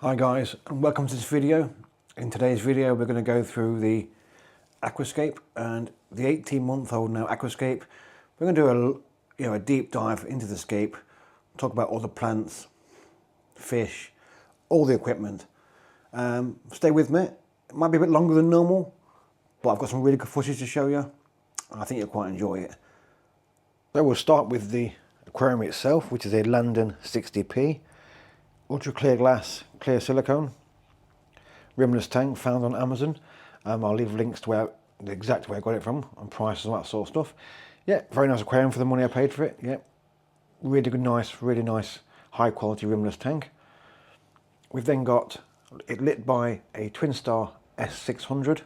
Hi guys, and welcome to this video. In today's video we're going to go through the aquascape and the 18-month-old now aquascape. We're going to do a deep dive into the scape, talk about all the plants, fish, all the equipment. Stay with me. It might be a bit longer than normal, but I've got some really good footage to show you. I think you'll quite enjoy it. So we'll start with the aquarium itself, which is a Landon 60p. Ultra clear glass, clear silicone, rimless tank found on Amazon. I'll leave links to the exact way I got it from and prices and that sort of stuff. Yeah, very nice aquarium for the money I paid for it. Yeah, really good, really nice, high quality rimless tank. We've then got it lit by a Twinstar S600,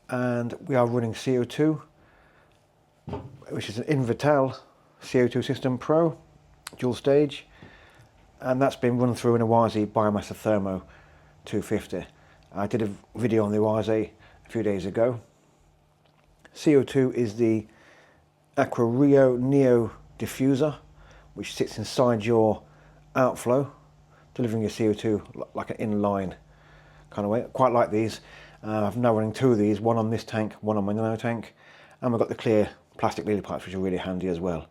and we are running CO2, which is an Invital CO2 System Pro, dual stage. And that's been run through an Awazi Biomaster Thermo 250. I did a video on the Awazi a few days ago. CO2 is the Aquarium Neo diffuser, which sits inside your outflow, delivering your CO2 like an inline kind of way. Quite like these. I'm now running two of these, one on this tank, one on my nano tank, and we've got the clear plastic lily pipes, which are really handy as well.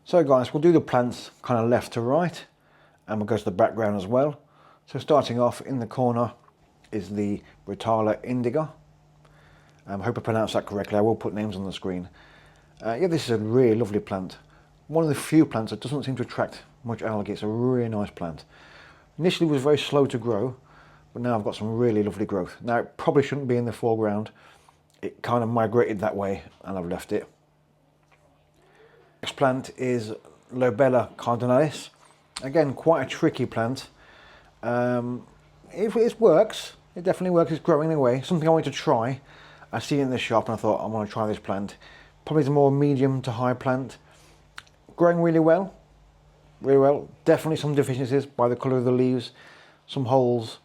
So guys, we'll do the plants kind of left to right, and we'll go to the background as well. So starting off in the corner is the Britala indica. I hope I pronounced that correctly. I will put names on the screen. Yeah, this is a really lovely plant. One of the few plants that doesn't seem to attract much algae. It's a really nice plant. Initially it was very slow to grow, but now I've got some really lovely growth. Now it probably shouldn't be in the foreground. It kind of migrated that way and I've left it. Next plant is Lobella cardinalis. Again, quite a tricky plant. It works, it definitely works, it's growing away. Something I wanted to try. I see it in the shop and I thought I want to try this plant. Probably the more medium to high plant. Growing really well, really well. Definitely some deficiencies by the colour of the leaves, some holes,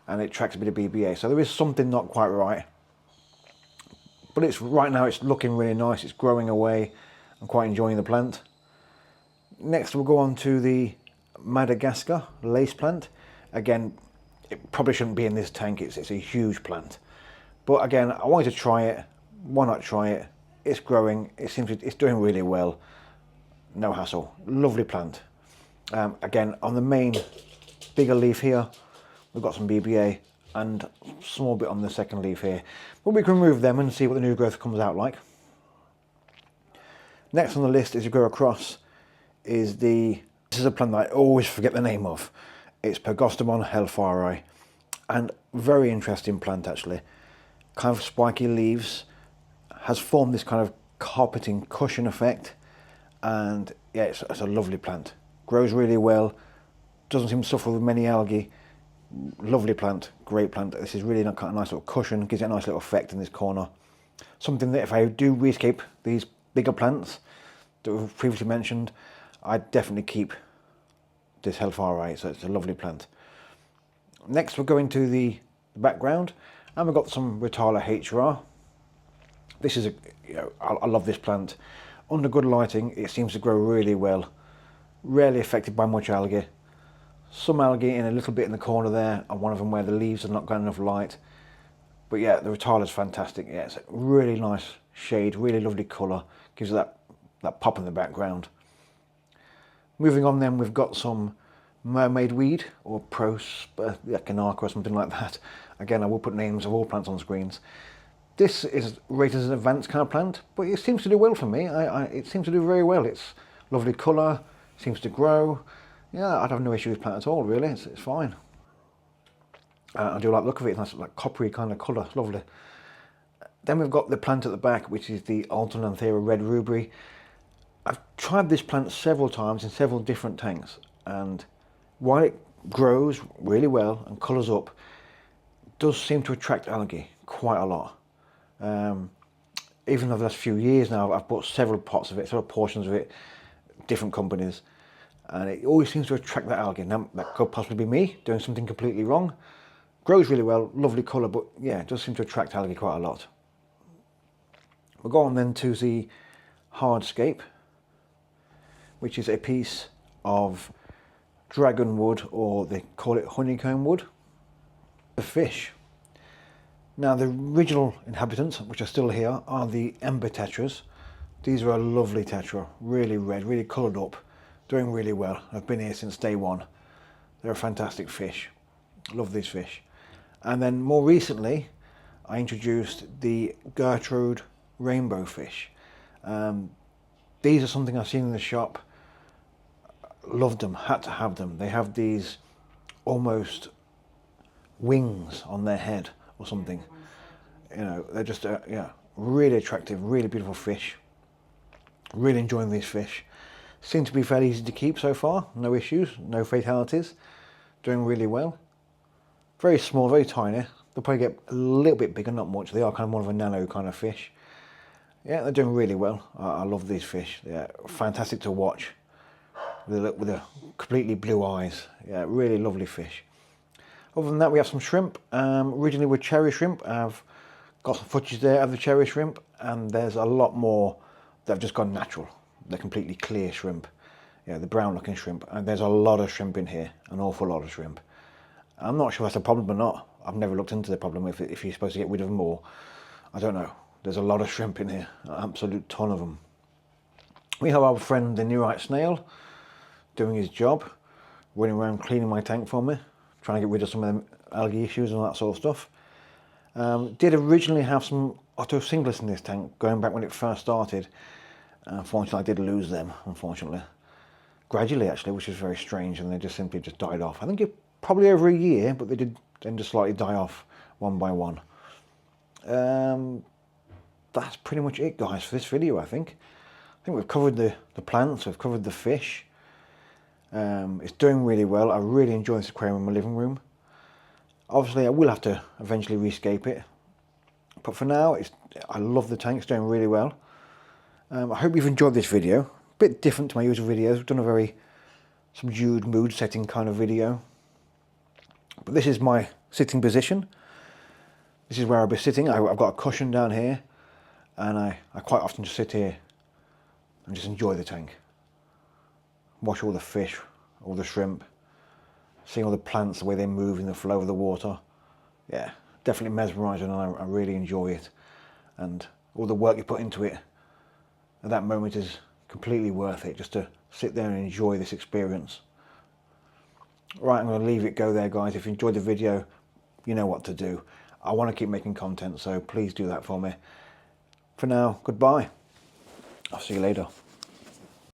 and it tracks a bit of BBA. So there is something not quite right. But right now it's looking really nice, it's growing away. I'm quite enjoying the plant. Next we'll go on to the Madagascar lace plant. Again, it probably shouldn't be in this tank, it's a huge plant. But again, I wanted to try it. Why not try it? It's growing, it's doing really well. No hassle, lovely plant. Again, on the main bigger leaf here, we've got some BBA and a small bit on the second leaf here. But we can remove them and see what the new growth comes out like. Next on the list, as you go across, is this is a plant that I always forget the name of. It's Pogostemon hellfirei, and very interesting plant actually. Kind of spiky leaves, has formed this kind of carpeting cushion effect, and yeah, it's a lovely plant. Grows really well, doesn't seem to suffer with many algae. Lovely plant, great plant. This is really a nice little cushion, gives it a nice little effect in this corner. Something that if I do rescape these bigger plants that we've previously mentioned, I'd definitely keep this hellfirei, so it's a lovely plant. Next we're going to the background, and we've got some Britala HR. This is I love this plant. Under good lighting it seems to grow really well. Rarely affected by much algae. Some algae in a little bit in the corner there, and one of them where the leaves have not got enough light. But yeah, the Britala is fantastic. Yeah, it's a really nice shade, really lovely colour. Gives it that pop in the background. Moving on then, we've got some mermaid weed or Prospericanaca or something like that. Again, I will put names of all plants on screens. This is rated as an advanced kind of plant, but it seems to do well for me. It seems to do very well. It's lovely colour, seems to grow. Yeah, I'd have no issue with the plant at all, really. It's fine. I do like the look of it. It's nice, like coppery kind of colour. It's lovely. Then we've got the plant at the back, which is the Altananthera red rubery. I've tried this plant several times in several different tanks, and while it grows really well and colours up, it does seem to attract algae quite a lot. Even over the last few years now, I've bought several pots of it, several portions of it, different companies, and it always seems to attract that algae. Now, that could possibly be me doing something completely wrong. Grows really well, lovely colour, but yeah, it does seem to attract algae quite a lot. We'll go on then to the hardscape, which is a piece of dragon wood, or they call it honeycomb wood. The fish. Now the original inhabitants, which are still here, are the ember tetras. These are a lovely tetra, really red, really coloured up, doing really well. I've been here since day one. They're a fantastic fish. I love these fish. And then more recently, I introduced the Gertrude rainbow fish. These are something I've seen in the shop. Loved them, had to have them. They have these almost wings on their head or something. You know, they're just, yeah, really attractive, really beautiful fish. Really enjoying these fish. Seem to be fairly easy to keep so far. No issues, no fatalities. Doing really well. Very small, very tiny. They'll probably get a little bit bigger, not much. They are kind of more of a nano kind of fish. Yeah, they're doing really well. I love these fish. They're fantastic to watch. With the completely blue eyes. Yeah, really lovely fish. Other than that, we have some shrimp. Originally with cherry shrimp. I've got some footage there of the cherry shrimp, and there's a lot more that have just gone natural. They're completely clear shrimp. Yeah, the brown looking shrimp. And there's a lot of shrimp in here, an awful lot of shrimp. I'm not sure if that's a problem or not. I've never looked into the problem if you're supposed to get rid of them or I don't know. There's a lot of shrimp in here, an absolute ton of them. We have our friend the Neurite snail doing his job, running around cleaning my tank for me, trying to get rid of some of the algae issues and all that sort of stuff. Did originally have some Otto singlets in this tank, going back when it first started. Unfortunately, I did lose them, unfortunately. Gradually, actually, which is very strange, and they just simply just died off. I think it probably over a year, but they did then just slightly die off one by one. That's pretty much it, guys, for this video, I think. I think we've covered the plants, we've covered the fish. It's doing really well. I really enjoy this aquarium in my living room. Obviously, I will have to eventually rescape it. But for now, I love the tank, it's doing really well. I hope you've enjoyed this video. A bit different to my usual videos. We've done a very subdued mood setting kind of video. But this is my sitting position. This is where I'll be sitting. I've got a cushion down here. And I quite often just sit here and just enjoy the tank. Watch all the fish, all the shrimp. Seeing all the plants, the way they move in the flow of the water. Yeah, definitely mesmerising, and I really enjoy it. And all the work you put into it at that moment is completely worth it, just to sit there and enjoy this experience. Right, I'm going to leave it go there, guys. If you enjoyed the video, you know what to do. I want to keep making content, so please do that for me. For now, goodbye. I'll see you later.